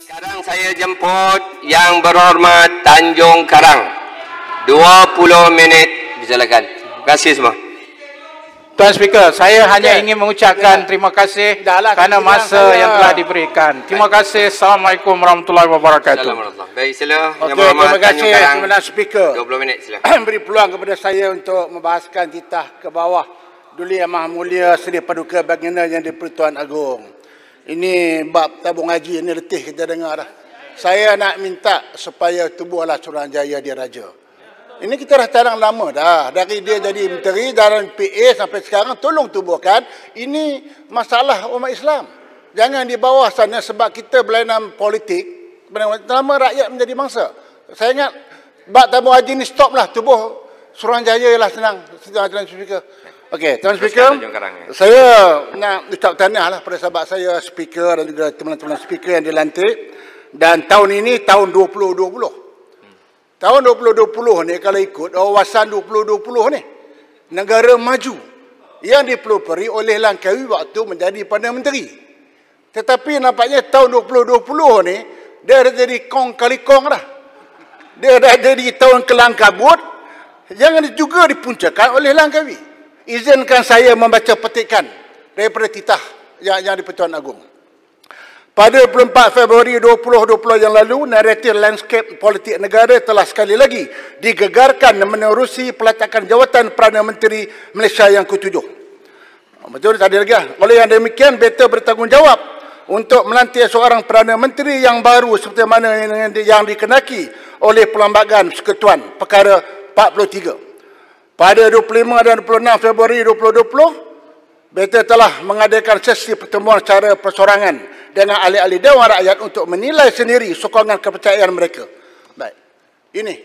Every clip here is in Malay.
Sekarang saya jemput Yang Berhormat Tanjung Karang. 20 minit disilakan. Terima kasih semua. Tuan Speaker, saya hanya ingin mengucapkan terima kasih kerana masa yang telah diberikan. Terima kasih. Assalamualaikum warahmatullahi wabarakatuh. Assalamualaikum. Baik, sila. Yang Okey, Berhormat terima kasih Tanjung Karang. Kemenang Speaker. 20 minit sila. Beri peluang kepada saya untuk membahaskan titah ke bawah Duli Yang Maha Mulia Seri Paduka Baginda Yang di-Pertuan Agong. Ini bab tabung haji, ini letih kita dengar dah. Saya nak minta supaya tubuhlah Suruhanjaya diraja. Ini kita dah tarang lama dah. Dari dia jadi menteri dan PA sampai sekarang, tolong tubuhkan. Ini masalah umat Islam. Jangan di bawah sana sebab kita berlainan politik. Lama rakyat menjadi mangsa. Saya ingat, bab tabung haji ni stop lah. Tubuh Suruhanjaya lah senang. Tuan Speaker. Okey, Tuan Speaker. Saya nak ucap tahniah lah pada sahabat saya, Speaker dan juga teman-teman Speaker yang dilantik. Dan tahun ini, tahun 2020. Tahun 2020 ni kalau ikut wawasan 2020 ni, negara maju yang dipelopori oleh Langkawi waktu menjadi Perdana Menteri. Tetapi nampaknya tahun 2020 ni dia dah jadi kong kali kong dah. Dia dah jadi tahun kelang kabut yang juga dipuncakan oleh Langkawi. Izinkan saya membaca petikan daripada titah yang di-Pertuan Agong. Pada 24 Februari 2020 yang lalu, naratif landscape politik negara telah sekali lagi digegarkan menerusi peletakan jawatan Perdana Menteri Malaysia yang ke-7. Betul tadi lagi. Oleh yang demikian, better bertanggungjawab untuk melantik seorang Perdana Menteri yang baru seperti mana yang dikenaki oleh Perlembagaan Persekutuan Perkara 43. Pada 25 dan 26 Februari 2020, Better telah mengadakan sesi pertemuan secara persorangan dengan ahli-ahli Dewan Rakyat untuk menilai sendiri sokongan kepercayaan mereka. Baik. Ini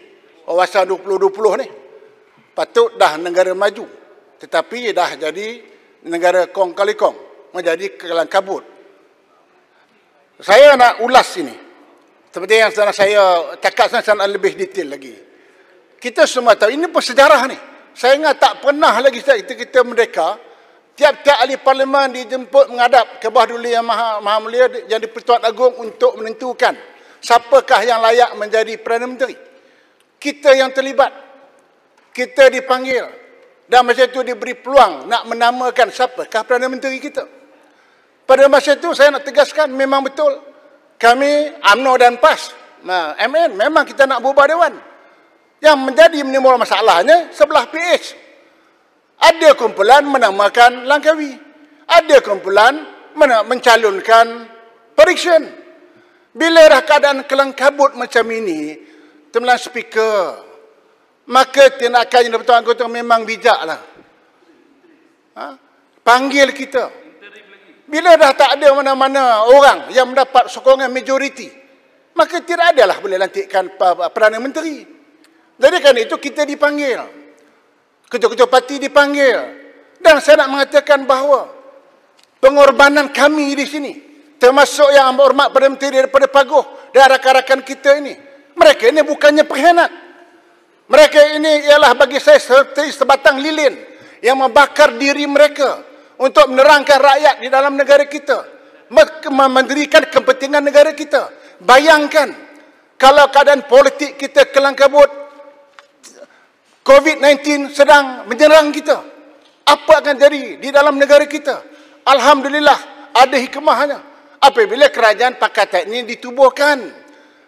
wawasan 2020 ni. Patut dah negara maju. Tetapi dah jadi negara kong kali kong. Menjadi kelang kabut. Saya nak ulas ini. Seperti yang saya cakap, saya nak lebih detail lagi. Kita semua tahu, ini pun sejarah ni. Saya ingat tak pernah lagi kita merdeka, tiap-tiap ahli parlimen dijemput menghadap ke bawah Duli Yang Maha Mulia yang di-Pertuan Agong untuk menentukan siapakah yang layak menjadi Perdana Menteri. Kita yang terlibat. Kita dipanggil. Dan masa itu diberi peluang nak menamakan siapakah Perdana Menteri kita. Pada masa itu saya nak tegaskan memang betul. Kami UMNO dan PAS, MN, memang kita nak bubar Dewan. Yang menjadi menimbul masalahnya sebelah PH. Ada kumpulan menamakan Langkawi. Ada kumpulan mencalonkan Periksan. Bila dah keadaan kelang kabut macam ini, Tuan Speaker, maka tindakan yang di-Pertuan Agong memang bijaklah. Panggil kita. Bila dah tak ada mana-mana orang yang mendapat sokongan majoriti, maka tidak adalah boleh lantikkan Perdana Menteri. Jadi kan itu kita dipanggil. Ketua-ketua parti dipanggil. Dan saya nak mengatakan bahawa pengorbanan kami di sini, termasuk yang berhormat Perdana Menteri daripada Paguh dan rakan-rakan kita ini, mereka ini bukannya pengkhianat. Mereka ini ialah bagi saya seperti sebatang lilin yang membakar diri mereka untuk menerangkan rakyat di dalam negara kita, mendirikan kepentingan negara kita. Bayangkan kalau keadaan politik kita kelang kabut, COVID-19 sedang menyerang kita, apa akan jadi di dalam negara kita? Alhamdulillah ada hikmahnya apabila kerajaan Pakatan ini ditubuhkan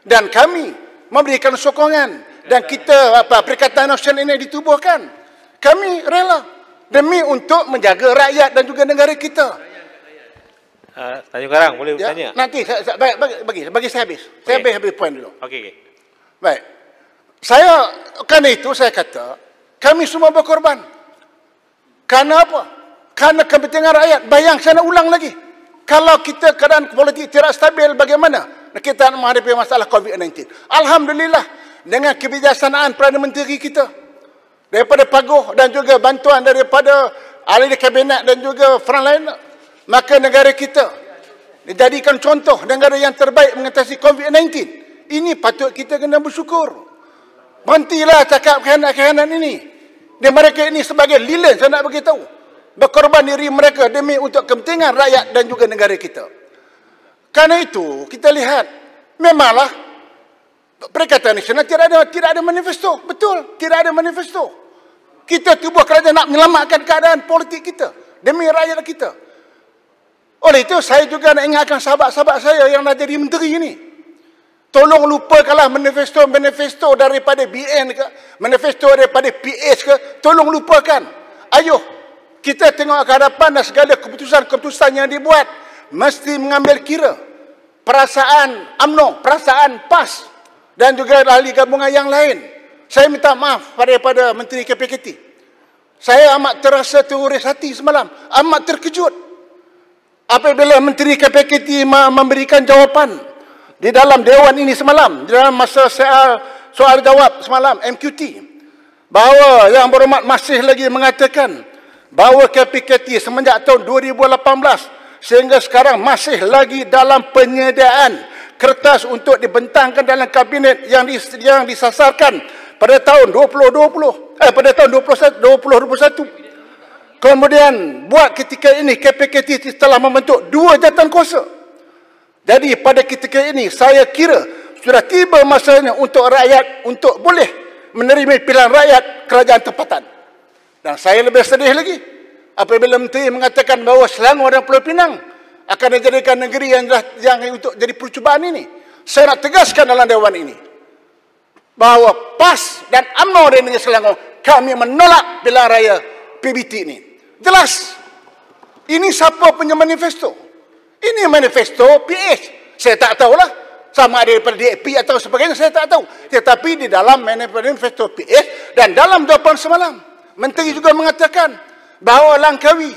dan kami memberikan sokongan dan kita Perikatan Nasional ini ditubuhkan. Kami rela demi untuk menjaga rakyat dan juga negara kita. Tanjung Karang boleh bertanya? Nanti bagi saya habis. Saya habis poin dulu. Okey. Baik. Kerana itu saya kata, kami semua berkorban. Kerana apa? Kerana kepentingan rakyat. Bayang, saya nak ulang lagi. Kalau kita keadaan politik tidak stabil, bagaimana kita nak menghadapi masalah COVID-19? Alhamdulillah, dengan kebijaksanaan Perdana Menteri kita, daripada Paguh dan juga bantuan daripada ahli kabinet dan juga front lain, maka negara kita dijadikan contoh negara yang terbaik mengatasi COVID-19. Ini patut kita kena bersyukur. Berhentilah cakap kekhianat-kekhianat ini. Dan mereka ini sebagai lilin, saya nak beritahu. berkorban diri mereka demi untuk kepentingan rakyat dan juga negara kita. Karena itu, kita lihat, memanglah Perikatan Nasional tidak ada manifesto. Betul, tidak ada manifesto. Kita tubuh kerajaan nak menyelamatkan keadaan politik kita demi rakyat kita. Oleh itu, saya juga nak ingatkan sahabat-sahabat saya yang nak jadi menteri ini. Tolong lupakanlah manifesto daripada BN ke, manifesto daripada PH ke, tolong lupakan. Ayuh, kita tengok ke hadapan dan segala keputusan-keputusan yang dibuat mesti mengambil kira perasaan UMNO, perasaan PAS dan juga ahli gabungan yang lain. Saya minta maaf daripada Menteri KPKT. Saya amat terasa teruris hati semalam, amat terkejut apabila Menteri KPKT memberikan jawapan di dalam Dewan ini semalam, di dalam masa soal jawab semalam MQT, bahawa Yang Berhormat masih lagi mengatakan bahawa KPKT semenjak tahun 2018 sehingga sekarang masih lagi dalam penyediaan kertas untuk dibentangkan dalam kabinet yang disasarkan pada tahun 2021. Kemudian buat ketika ini KPKT telah membentuk 2 jawatan kuasa. Jadi pada ketika ini saya kira sudah tiba masanya untuk rakyat untuk boleh menerima pilihan rakyat kerajaan tempatan. Dan saya lebih sedih lagi apabila Menteri mengatakan bahawa Selangor dan Pulau Pinang akan dijadikan negeri yang untuk jadi percubaan ini. Saya nak tegaskan dalam Dewan ini bahawa PAS dan UMNO di negeri Selangor, kami menolak pilihan raya PBT ini. Jelas. Ini siapa punya manifesto? Ini manifesto PH. Saya tak tahulah sama ada daripada DAP atau sebagainya, saya tak tahu. Tetapi di dalam manifesto PH dan dalam jawapan semalam, Menteri juga mengatakan bahawa Langkawi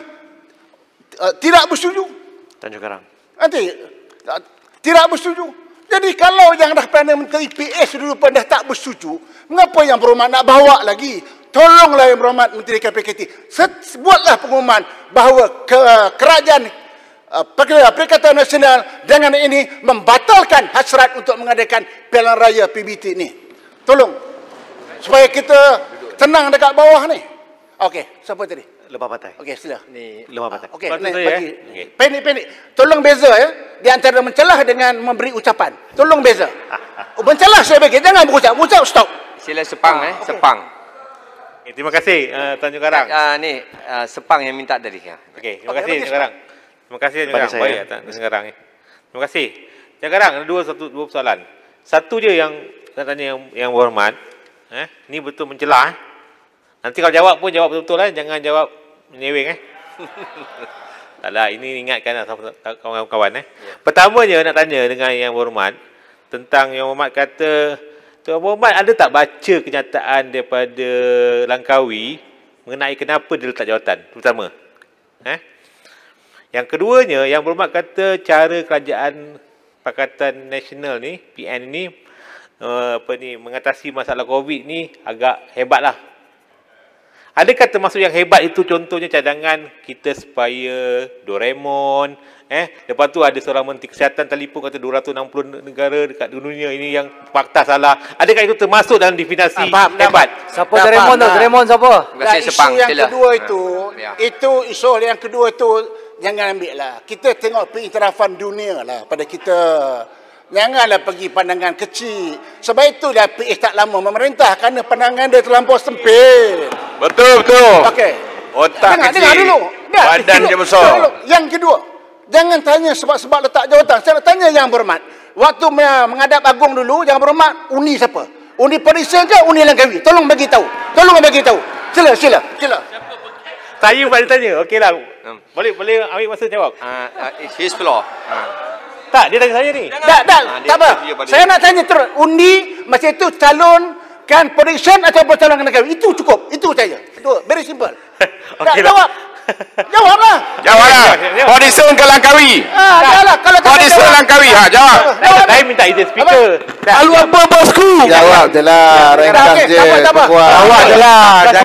tidak bersetuju. Tanjung Karang. Nanti tidak bersetuju. Jadi kalau yang dah Perdana Menteri PS dulu pun dah tak bersetuju, mengapa Yang Berhormat nak bawa lagi? Tolonglah Yang Berhormat Menteri KPKT, buatlah pengumuman bahawa kerajaan Perikatan Nasional dengan ini membatalkan hasrat untuk mengadakan pilihan raya PBT ini. Tolong supaya kita tenang dekat bawah ni. Okey, siapa tadi? Lebah Pantai. Okey, sila. Ni Lebah Pantai. Okey, Lepas tu bagi. Okay. Pendek. Tolong beza ya di antara mencelah dengan memberi ucapan. Tolong beza. Mencelah saya bagi, jangan berucap. Berucap stop. Sila Sepang Okay. Sepang. Okay, terima kasih Tanjung Karang. Sepang yang minta tadi ya. Okey, terima kasih Tanjung Karang. Terima kasih Tanjung Karang. Baik Tanjung Karang ni. Terima kasih. Tanjung Karang ada dua persoalan. Satu je yang saya tanya yang berhormat, ni betul mencelah. Nanti kalau jawab pun jawab betul-betul jangan jawab menyeweng Taklah, ini ingatkanlah kawan-kawan Pertamanya nak tanya dengan Yang Berhormat tentang Yang Berhormat kata Tuan Berhormat ada tak baca kenyataan daripada Langkawi mengenai kenapa dia letak jawatan? Pertama. Yang keduanya, Yang Berhormat kata cara kerajaan Pakatan Nasional ni, PN ni mengatasi masalah COVID ni agak hebatlah. Adakah termasuk yang hebat itu contohnya cadangan kita supaya Doraemon, lepas tu ada seorang menteri kesihatan telefon kata 260 negara dekat dunia ini yang fakta salah. Adakah itu termasuk dalam definisi hebat? Siapa Doraemon tu? Doraemon siapa? Terima kasih Sepang. Isu yang Sila. kedua isu yang kedua itu jangan ambil lah. Kita tengok pengiktirafan dunia lah pada kita. Janganlah pergi pandangan kecil. Sebab itulah PH tak lama memerintah kerana pandangan dia terlampau sempit. Betul. Okey. Otak kecil. Dengar dulu. Badan dia besar. Yang kedua, jangan tanya sebab-sebab letak jawatan. Saya nak tanya Yang Berhormat. Waktu menghadap Agung dulu, Yang Berhormat undi siapa? Undi Perisa ke undi Langkawi? Tolong bagi tahu. Sila. Saya pada tanya. Okeylah. Boleh ambil masa jawab. His floor. Tak, dia tanya saya ni. Tak apa. Saya nak tanya terus. Undi masa itu calonkan Perisa atau calonkan Langkawi? Itu cukup. Itu saja. Itu very simple. Tak jawab. Jawablah. Audition ke Langkawi. Jawablah. Kalau tak Audition Langkawi. Jawab. Saya minta izin speaker. Lalu apa bosku? Jawab je lah. Ringkas je. Jawab je lah.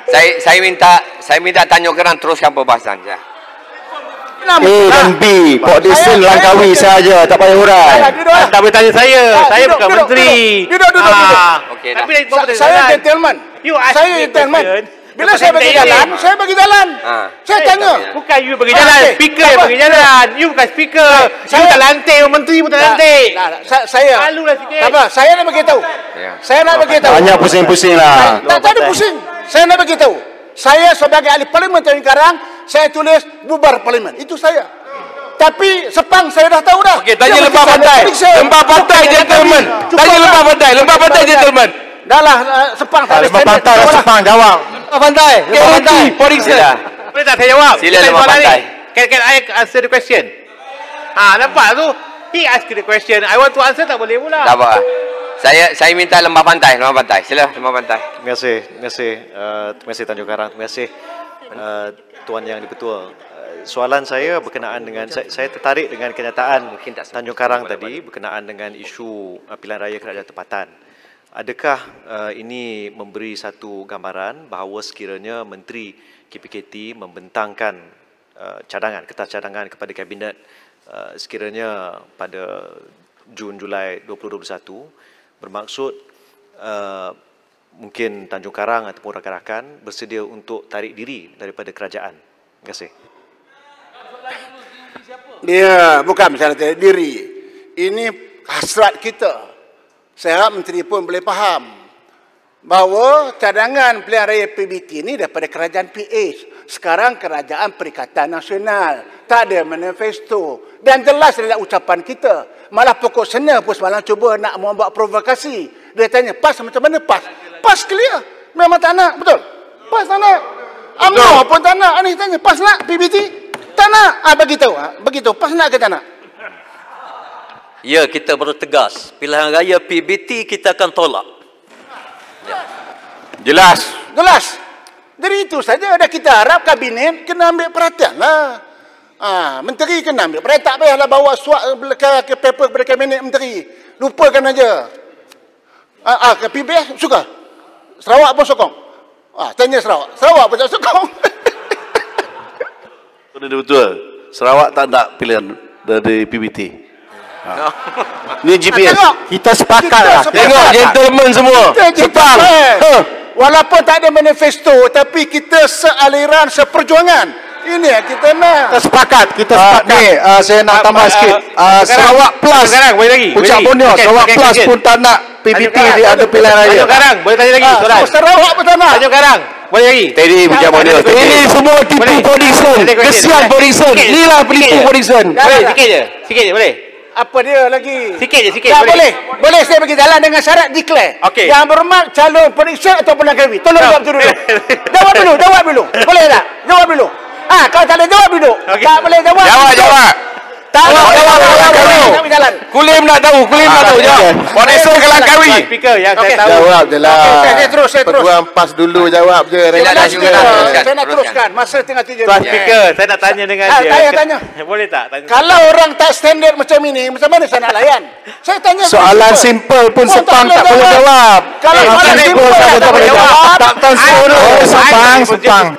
Saya minta Tanjung Karang teruskan perbahasan je. A dan B. Audition Langkawi saja. Tak payah hurai. Tak boleh tanya saya. Saya bukan menteri. Duduk. Okey dah. Tapi Saya gentleman. You ask Saya me gentleman. question. Bila saya bagi jalan, saya bagi jalan. Saya tanya. Bukan you bagi jalan, speaker yang bagi jalan. You bukan speaker. You tak lantik, menteri pun tak lantik. Saya. Malulah sikit. Tak apa, saya nak bagi tahu. Saya nak bagi tahu. Hanya pusing-pusing lah. Tak ada pusing. Saya nak bagi tahu. Saya sebagai ahli parlimen Tanjung Karang, saya tulis bubar parlimen. Itu saya. Tapi Sepang saya dah tahu dah. Okey, tanya lembah pantai. Lembah pantai gentleman. Tanya lembah pantai. Lembah pantai gentleman. Dah lah, Sepang tak ada Lembah pantai lah Sepang jawab. Lembah pantai. Lembah pantai. Periksa. Boleh tak saya jawab? Sila lembah pantai. Can I answer the question? Nampak tu? He ask the question. I want to answer tak boleh pula. Tak apa. Saya minta lembah pantai. Lembah pantai. Sila lembah pantai. Terima kasih Tanjung Karang. Terima kasih Tuan Yang Di-Ketua. Soalan saya berkenaan dengan saya tertarik dengan kenyataan Tanjung Karang tadi berkenaan dengan isu pilihan raya kerajaan tempatan. Adakah ini memberi satu gambaran bahawa sekiranya Menteri KPKT membentangkan kertas cadangan kepada Kabinet sekiranya pada Julai 2021 bermaksud mungkin Tanjung Karang ataupun rakan-rakan bersedia untuk tarik diri daripada kerajaan? Terima kasih. Dia bukan misalnya tarik diri. Ini hasrat kita. Saya harap menteri pun boleh faham bahawa cadangan pilihan raya PBT ini daripada kerajaan PH. Sekarang kerajaan Perikatan Nasional. Tak ada manifesto. Dan jelas dalam ucapan kita. Malah pokok sena pun semalam cuba nak membuat provokasi. Dia tanya, PAS macam mana PAS? PAS clear. Memang tak nak. Betul? PAS tak nak. UMNO pun tak nak. Ini tanya, PAS nak PBT? Tak nak. Beritahu. Beritahu. PAS nak ke tak nak? Ya, kita bertegas. Pilihan raya PBT kita akan tolak. Jelas. Jelas. Dari itu saja dah kita harap kabinet kena ambil perhatian lah. Menteri kena ambil perhatian. Tak payahlah bawa suat ke paper kepada kabinet menteri. Lupakan aja. Ke PBS suka. Sarawak pun sokong. Tanya Sarawak. Sarawak pun tak sokong. Betul. Sarawak tak nak pilihan dari PBT. Ni GPS. Kita sepakat lah. Tengok gentleman semua. Sepang. Walaupun tak ada manifesto, tapi kita sealiran, seperjuangan. Ini yang kita nak. Kita sepakat. Ni saya nak tambah sikit. Sarawak Plus. Puncak Borneo. Sarawak Plus pun tak nak PBT dia ada pilihan raya. Tanjung Karang, boleh tanya lagi soalan. Sarawak pun tak nak. Tanjung Karang, boleh lagi. Tadi Puncak Borneo. Ini semua tipu Podingson. Kesian Podingson. Inilah penipu Podingson. Boleh, sikit je boleh. Apa dia lagi? Sikit je, tak boleh. Boleh saya bagi jalan dengan syarat declare. Okey. Yang berhormat calon periksa ataupun langkawi. Tolong jawab dulu. Jawab dulu. Boleh tak? Jawab dulu. Kalau tak boleh jawab dulu. Okay. Tak boleh jawab. Jawab. Tak boleh jawab. Kulim nak tahu. Jawab. Podingson ke Langkawi? Speaker yang saya tahu. Jawab je lah. Saya terus. Peguam PAS dulu jawab je. Saya nak teruskan. Masa tengah 3 Tuan Speaker, saya nak tanya dengan dia. Tanya. Boleh tak? Tanya. Kalau orang tak standard macam ini, macam mana saya nak layan? Saya tanya Soalan simple pun Sepang tak boleh jawab. Kalau soalan simple tak boleh jawab. Tak tahu Sepang.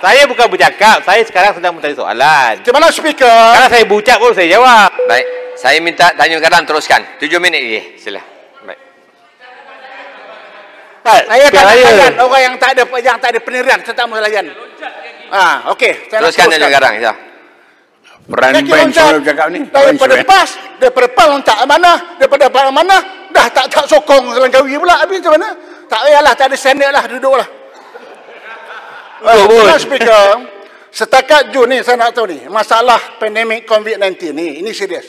Saya bukan bercakap. Saya sekarang sedang bertanya soalan. Macam mana speaker? Kalau saya berucap pun saya jawab. Baik. Saya minta Tanjung Karang teruskan. 7 minit lagi. Sila. Baik. Saya tak layan orang yang tak ada penerian. Saya tak mau layan. Okey. Teruskan Tanjung Karang. Ya. Peran bank selalu cakap ni. Daripada PAS loncat mana? Daripada mana? Dah tak sokong Langkawi pula. Habis macam mana? Tak payahlah. Tak ada standard lah. Duduklah. Speaker. Setakat Jun ni saya nak tahu ni. Masalah pandemik COVID-19 ni. Ini serius.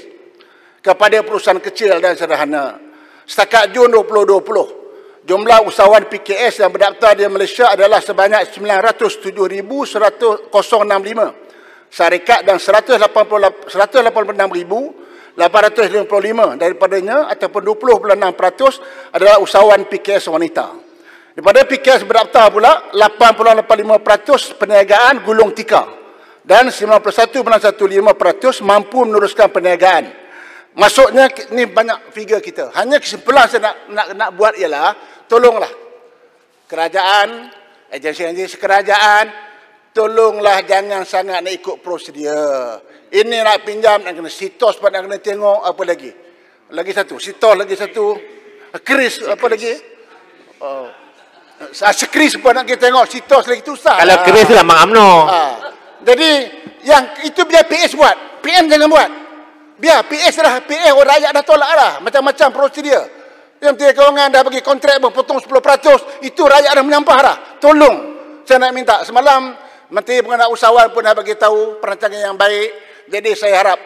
Kepada perusahaan kecil dan sederhana. Setakat Jun 2020. Jumlah usahawan PKS yang berdaftar di Malaysia adalah sebanyak 907,165. Syarikat dan 186,855 daripadanya ataupun 20.6% adalah usahawan PKS wanita. Daripada PKS berdaftar pula 8.85% perniagaan gulung tikar dan 91.15% mampu meneruskan perniagaan. Maksudnya ni banyak figure kita. Hanya kesimpulan saya nak buat ialah tolonglah kerajaan, agensi-agensi kerajaan, tolonglah jangan sangat nak ikut prosedur. Ini nak pinjam nak kena sitos pun nak kena tengok apa lagi. Lagi satu, sitos lagi satu. Kris apa lagi? Sekris pun nak kita tengok, sitos lagi susah. Kalau keris tu lah Mak UMNO. Jadi yang itu biar PS buat, PM jangan buat. Biar PS dah, PS orang rakyat dah tolak dah, macam-macam prosedur. Yang Menteri Kewangan dah bagi kontrak berpotong 10%, itu rakyat dah menyampah dah. Tolong, saya nak minta. Semalam Menteri Pengguna Usahawan pun dah bagi tahu perancangan yang baik. Jadi saya harap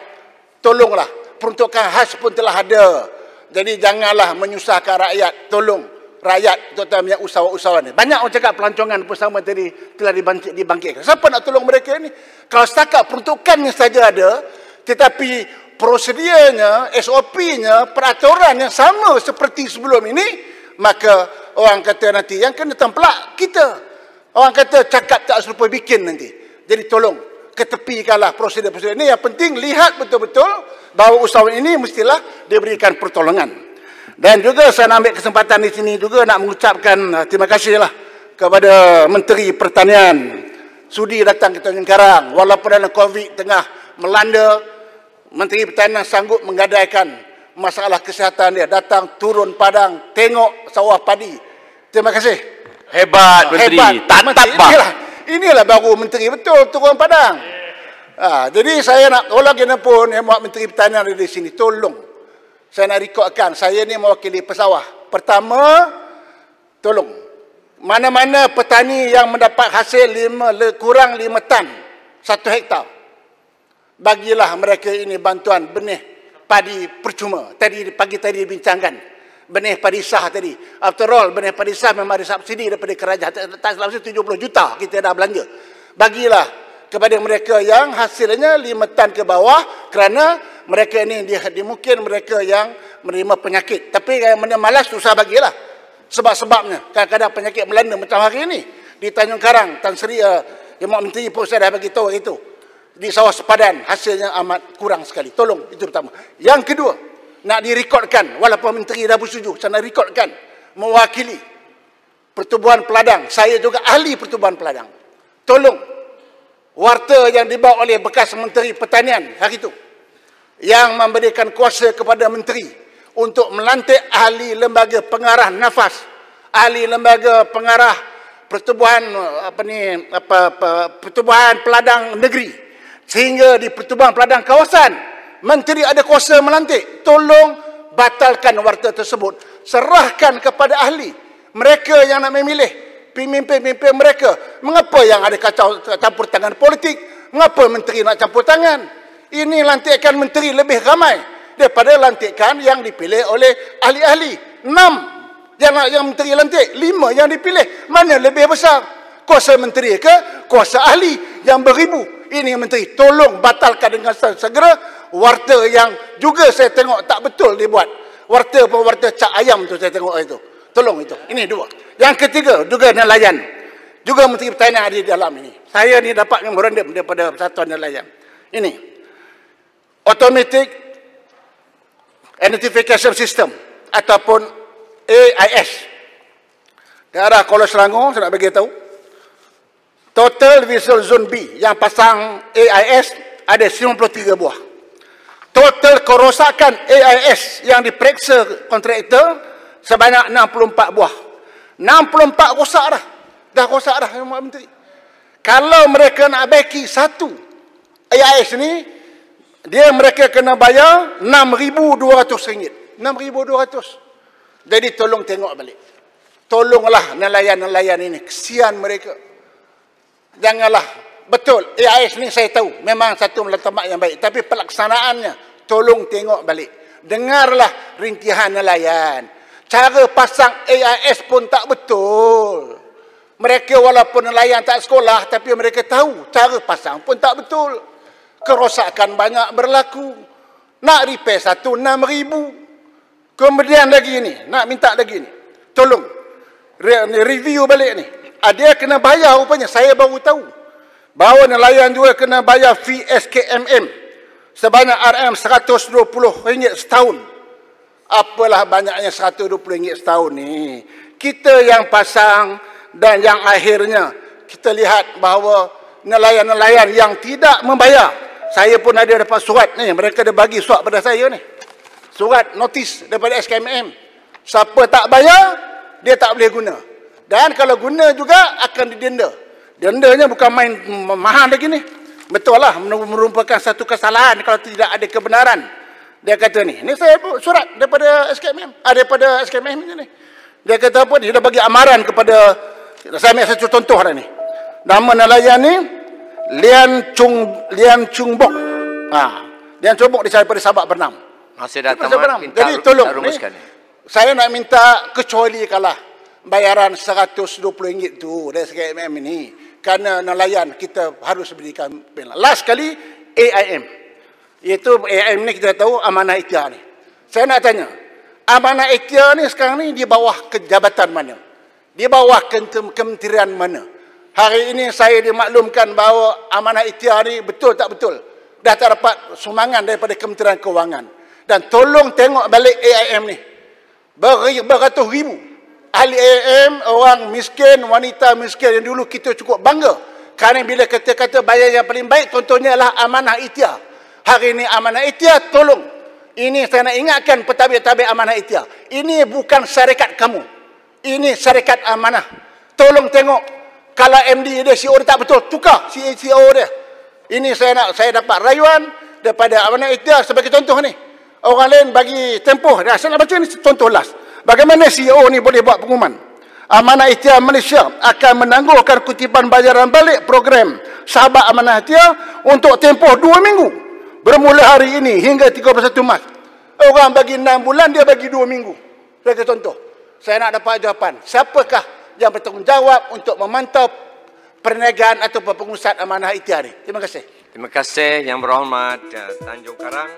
tolonglah, peruntukan khas pun telah ada. Jadi janganlah menyusahkan rakyat. Tolong rakyat, terutama yang usahawan-usahawan ni. Banyak orang cakap pelancongan bersama tadi telah dibangkitkan. Siapa nak tolong mereka ni? Kalau setakat peruntukannya saja ada, tetapi prosedurnya, SOP-nya, peraturan yang sama seperti sebelum ini, maka orang kata nanti yang kena tempelak kita. Orang kata cakap tak serupa bikin nanti. Jadi tolong ketepikanlah prosedur-prosedur ini. Yang penting lihat betul-betul bahawa usahawan ini mestilah diberikan pertolongan. Dan juga saya nak ambil kesempatan di sini juga nak mengucapkan terima kasihlah kepada Menteri Pertanian sudi datang ke Tanjung Karang. Walaupun dalam COVID tengah melanda, Menteri Pertanian sanggup menggadaikan masalah kesihatan dia. Datang turun padang, tengok sawah padi. Terima kasih. Hebat Menteri. Tantap bah. Inilah baru Menteri betul, turun padang. Jadi saya nak tolong kena pun yang buat Menteri Pertanian ada di sini. Tolong. Saya nak rekodkan, saya ni mewakili pesawah. Pertama, tolong. Mana-mana petani yang mendapat hasil kurang 5 tan, 1 hektar. Bagilah mereka ini bantuan benih padi percuma. Pagi tadi dibincangkan. Benih padi sah tadi. After all, benih padi sah memang ada subsidi daripada kerajaan. Tak selama 70 juta kita dah belanja. Bagilah kepada mereka yang hasilnya 5 tan ke bawah, kerana mereka ini mungkin mereka yang menerima penyakit. Tapi yang mana malas susah bagilah. Sebab-sebabnya kadang-kadang penyakit melanda macam hari ini di Tanjung Karang, Tan Sri yang Menteri pun saya dah bagi tahu itu. Di sawah sepadan hasilnya amat kurang sekali. Tolong, itu pertama. Yang kedua, nak direkodkan walaupun Menteri dah bersetuju, saya nak rekodkan mewakili pertubuhan peladang. Saya juga ahli pertubuhan peladang. Tolong warta yang dibawa oleh bekas Menteri Pertanian hari itu yang memberikan kuasa kepada menteri untuk melantik ahli lembaga pengarah nafas, ahli lembaga pengarah pertubuhan pertubuhan peladang negeri, sehingga di pertubuhan peladang kawasan menteri ada kuasa melantik. Tolong batalkan warta tersebut, serahkan kepada ahli. Mereka yang nak memilih pemimpin-pemimpin mereka. Mengapa yang ada kacau campur tangan politik? Mengapa menteri nak campur tangan? Ini lantikan menteri lebih ramai daripada lantikan yang dipilih oleh ahli-ahli. 6 yang menteri lantik, 5 yang dipilih. Mana lebih besar? Kuasa menteri ke kuasa ahli yang beribu? Ini menteri. Tolong batalkan dengan segera warta yang juga saya tengok tak betul dibuat. Warta cak ayam tu saya tengok itu. Tolong itu. Ini 2. Yang ketiga juga nelayan. Juga Menteri Pertanian ada di dalam ini. Saya ni dapat memorandum daripada Persatuan Nelayan. Ini Automatic Identification System ataupun AIS. Daerah Kuala Selangor saya nak bagi tahu. Total Visual Zone B yang pasang AIS ada 93 buah. Total kerosakan AIS yang diperiksa kontraktor sebanyak 64 buah. 64 rosak dah. Dah rosak dah Menteri. Kalau mereka nak baiki satu AIS ni, mereka kena bayar RM6,200. 6,200. Jadi tolong tengok balik. Tolonglah nelayan-nelayan ini. Kesian mereka. Janganlah. Betul, AIS ni saya tahu. Memang satu melatamak yang baik. Tapi pelaksanaannya, tolong tengok balik. Dengarlah rintihan nelayan. Cara pasang AIS pun tak betul. Mereka walaupun nelayan tak sekolah, tapi mereka tahu. Cara pasang pun tak betul. Kerosakan banyak berlaku. Nak repair satu 6,000. Kemudian lagi ni, nak minta lagi ni. Tolong review balik ni. Dia kena bayar rupanya. Saya baru tahu bahawa nelayan juga kena bayar fee SKMM sebanyak RM120 setahun. Apalah banyaknya RM120 setahun ni. Kita yang pasang dan yang akhirnya kita lihat bahawa nelayan-nelayan yang tidak membayar. Saya pun ada dapat surat ni, mereka ada bagi surat pada saya ni. Surat notis daripada SKMM. Siapa tak bayar, dia tak boleh guna. Dan kalau guna juga akan didenda. Dendanya bukan main mahal lagi ni. Betul lah, merupakan satu kesalahan kalau tidak ada kebenaran. Dia kata ni saya surat daripada SKMM, daripada SKMM ni. Dia kata apa? Dia dah bagi amaran kepada, saya ambil satu contoh dah ni. Nama nelayan ni Lian Chung Bok. Lian Chung Bok dia cari pada Sabak Bernam. Masih datang minta. Jadi tolong ni, saya nak minta kecuali kalah bayaran RM120 tu dari SKMM ini. Kerana nelayan kita harus berikan penlah. Last kali AIM. Iaitu AIM ni kita tahu amanah ikhtiar ni. Saya nak tanya, amanah ikhtiar ni sekarang ni di bawah kejabatan mana? Di bawah kementerian mana? Hari ini saya dimaklumkan bahawa amanah ikhtiar ni betul tak betul? Dah tak dapat sumbangan daripada Kementerian Kewangan. Dan tolong tengok balik AIM ni. Beratus ribu ahli AIM, orang miskin, wanita miskin yang dulu kita cukup bangga. Kerana bila kata-kata bayar yang paling baik, contohnya adalah amanah ikhtiar. Hari ini amanah ikhtiar, tolong. Ini saya nak ingatkan petabik-petabik amanah ikhtiar. Ini bukan syarikat kamu. Ini syarikat amanah. Tolong tengok. Kalau MD dia, CEO dia tak betul, tukar CEO dia. Ini saya dapat rayuan daripada amanah ikhtiar sebagai contoh ni. Orang lain bagi tempoh. Saya nak baca ni contoh last. Bagaimana CEO ni boleh buat pengumuman? Amanah Ikhtiar Malaysia akan menangguhkan kutipan bayaran balik program Sahabat Amanah Ikhtiar untuk tempoh 2 minggu. Bermula hari ini hingga 31 Mac. Orang bagi 6 bulan, dia bagi 2 minggu. Sebagai contoh. Saya nak dapat jawapan. Siapakah yang bertanggungjawab untuk memantau perniagaan atau pengurusan amanah ikhtiar ini? Terima kasih. Terima kasih Yang Berhormat Tanjung Karang.